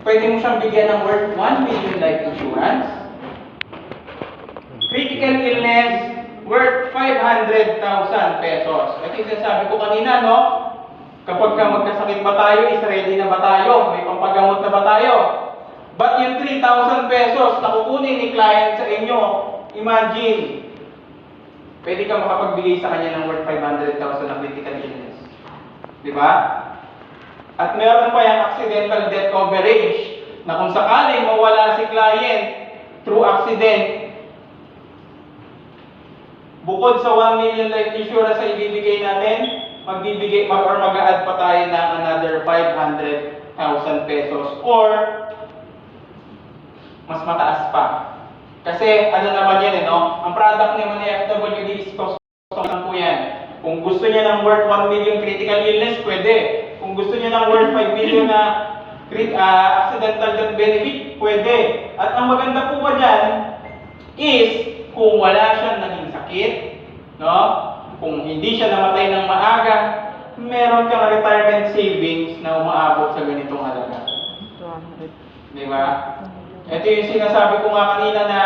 pwede mo siyang bigyan ng worth 1 million life insurance. Critical illness worth 500,000 pesos. Ito yung sinasabi ko kanina, no? Kapag magkasakit ba tayo, is ready na ba tayo? May pampagamot na ba tayo? But yung 3,000 pesos na kukunin ni client sa inyo, imagine, pwede ka makapagbigay sa kanya ng worth 500,000 na critical illness. Di ba? At meron pa yung accidental death coverage na kung sakaling mawala si client through accident, bukod sa 1 million life insurance na ibibigay natin, mag-a-add pa tayo ng another 500,000 pesos or mas mataas pa. Kasi ano naman yan, no? Ang product naman ni FWD is cost lang po yan. Kung gusto niya ng worth 1 million critical illness, pwede. Kung gusto niya ng worth 5 million na accidental death benefit, pwede. At ang maganda po ba dyan is kung wala siyang naging sakit, no? Kung hindi siya namatay ng maaga, meron kang retirement savings na umaabot sa ganitong halaga. Di ba? Ito yung sinasabi ko nga kanina na